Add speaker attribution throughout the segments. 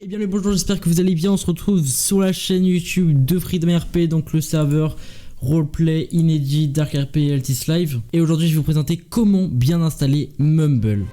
Speaker 1: Eh bien le bonjour, j'espère que vous allez bien. On se retrouve sur la chaîne YouTube de Freedom RP, donc le serveur roleplay inédit Dark RP et Altis Live. Et aujourd'hui je vais vous présenter comment bien installer Mumble.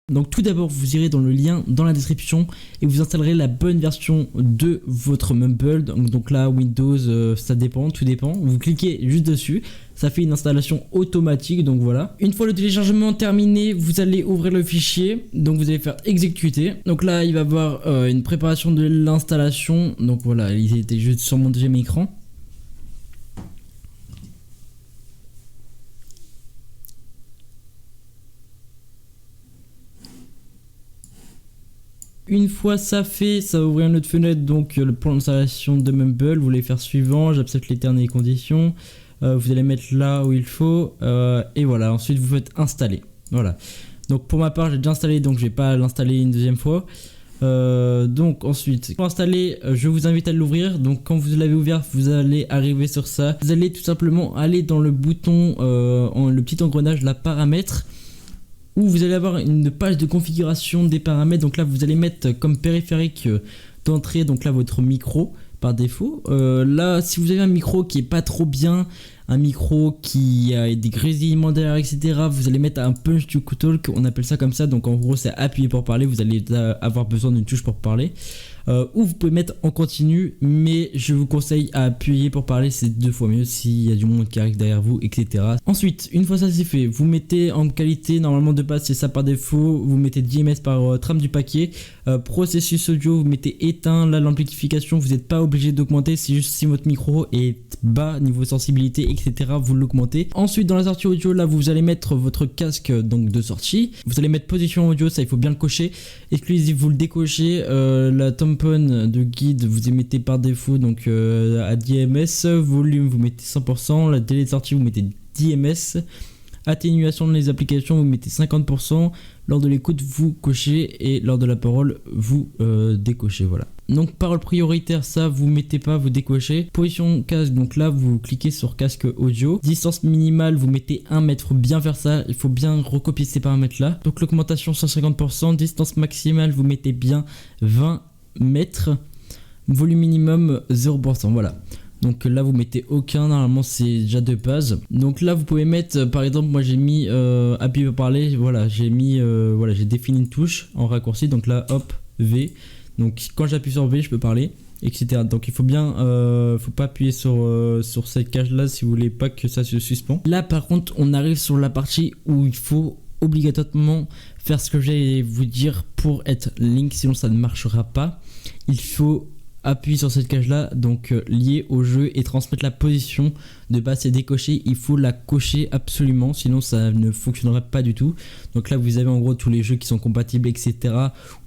Speaker 1: Donc tout d'abord vous irez dans le lien dans la description et vous installerez la bonne version de votre Mumble. Donc là Windows, ça dépend, tout dépend. Vous cliquez juste dessus, ça fait une installation automatique, donc voilà. Une fois le téléchargement terminé, vous allez ouvrir le fichier, donc vous allez faire exécuter. Donc là il va y avoir une préparation de l'installation, donc voilà, il était juste sur mon deuxième écran. Une fois ça fait, ça va ouvrir une autre fenêtre, donc pour l'installation de Mumble, vous allez faire suivant, j'accepte les termes et les conditions, vous allez mettre là où il faut, et voilà, ensuite vous faites installer, voilà. Donc pour ma part j'ai déjà installé, donc je vais pas l'installer une deuxième fois. Donc ensuite, pour installer, je vous invite à l'ouvrir, donc quand vous l'avez ouvert, vous allez arriver sur ça, vous allez tout simplement aller dans le bouton, le petit engrenage, la paramètres, où vous allez avoir une page de configuration des paramètres. Donc là vous allez mettre comme périphérique d'entrée, donc là votre micro par défaut. Là si vous avez un micro qui est pas trop bien, un micro qui a des grésillements derrière, etc., vous allez mettre un punch to talk, on appelle ça comme ça. Donc en gros c'est appuyer pour parler, vous allez avoir besoin d'une touche pour parler. Ou vous pouvez mettre en continu, mais je vous conseille à appuyer pour parler, c'est 2 fois mieux s'il y a du monde qui arrive derrière vous, etc. Ensuite, une fois ça c'est fait, vous mettez en qualité, normalement de base c'est ça par défaut, vous mettez 10 ms par trame du paquet. Processus audio, vous mettez éteint, là l'amplification vous n'êtes pas obligé d'augmenter, c'est juste si votre micro est bas niveau sensibilité, etc., vous l'augmentez. Ensuite dans la sortie audio, là vous allez mettre votre casque donc de sortie, vous allez mettre position audio, ça il faut bien le cocher, exclusif vous le décochez, la tampon de guide vous y mettez par défaut, donc à 10 ms, volume vous mettez 100%, la délai de sortie vous mettez 10 ms, atténuation des applications vous mettez 50%, lors de l'écoute vous cochez et lors de la parole vous décochez, voilà. Donc parole prioritaire, ça vous mettez pas, vous décochez. Position casque, donc là vous cliquez sur casque audio. Distance minimale vous mettez 1 mètre, faut bien faire ça, il faut bien recopier ces paramètres là. Donc l'augmentation 150%, distance maximale vous mettez bien 20 mètres, volume minimum 0%, voilà. Donc là vous mettez aucun, normalement c'est déjà de base. Donc là vous pouvez mettre par exemple, moi j'ai mis appuyer pour parler, voilà, j'ai mis voilà, j'ai défini une touche en raccourci, donc là hop V, donc quand j'appuie sur V je peux parler, etc. Donc il faut bien faut pas appuyer sur cette cage là si vous voulez pas que ça se suspend. Là par contre on arrive sur la partie où il faut obligatoirement faire ce que j'ai vous dire pour être link, sinon ça ne marchera pas. Il faut appuyer sur cette cage là, donc lié au jeu, et transmettre la position. De base c'est décoché, il faut la cocher absolument, sinon ça ne fonctionnera pas du tout. Donc là vous avez en gros tous les jeux qui sont compatibles, etc.,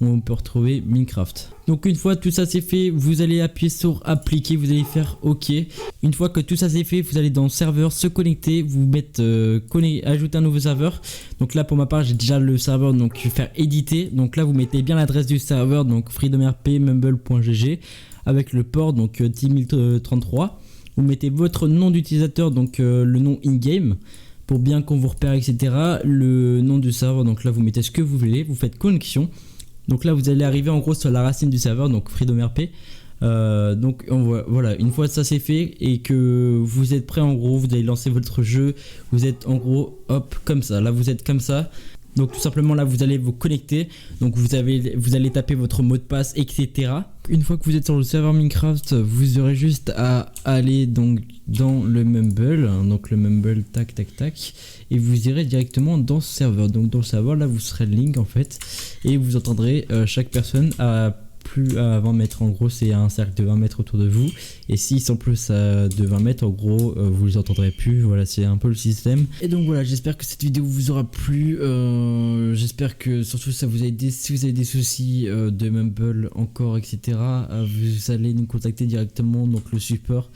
Speaker 1: où on peut retrouver Minecraft. Donc une fois tout ça c'est fait, vous allez appuyer sur appliquer, vous allez faire OK. Une fois que tout ça c'est fait, vous allez dans serveur, se connecter, vous mettre ajouter un nouveau serveur. Donc là pour ma part j'ai déjà le serveur, donc je vais faire éditer. Donc là vous mettez bien l'adresse du serveur, donc freedomrp.mumble.gg avec le port, donc 10033. Vous mettez votre nom d'utilisateur, donc le nom in-game pour bien qu'on vous repère, etc. Le nom du serveur, donc là vous mettez ce que vous voulez, vous faites connexion. Donc là vous allez arriver en gros sur la racine du serveur, donc freedomrp. Donc voilà, une fois ça c'est fait et que vous êtes prêt, en gros vous allez lancer votre jeu, vous êtes en gros hop comme ça, là vous êtes comme ça. Donc tout simplement là vous allez vous connecter, donc vous allez taper votre mot de passe, etc. Une fois que vous êtes sur le serveur Minecraft, vous aurez juste à aller donc dans le Mumble, donc le Mumble tac tac tac, et vous irez directement dans ce serveur. Donc dans le serveur là vous serez link en fait, et vous entendrez chaque personne à plus à 20 mètres, en gros c'est un cercle de 20 mètres autour de vous, et s'ils sont plus de 20 mètres en gros vous les entendrez plus, voilà, c'est un peu le système. Et donc voilà, j'espère que cette vidéo vous aura plu, j'espère que surtout ça vous a aidé. Si vous avez des soucis de Mumble encore, etc., vous allez nous contacter directement, donc le support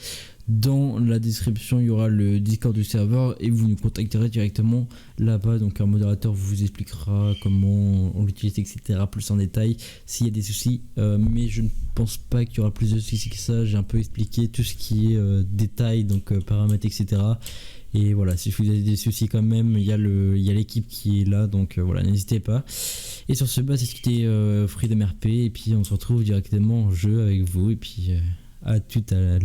Speaker 1: Dans la description, il y aura le Discord du serveur et vous nous contacterez directement là-bas. Donc un modérateur vous expliquera comment on l'utilise, etc. plus en détail s'il y a des soucis. Mais je ne pense pas qu'il y aura plus de soucis que ça. J'ai un peu expliqué tout ce qui est détails, donc paramètres, etc. Et voilà, si vous avez des soucis quand même, il y a l'équipe qui est là, donc voilà, n'hésitez pas. Et sur ce, c'est ce qui était Freedom RP, et puis on se retrouve directement en jeu avec vous, et puis à tout à l'heure.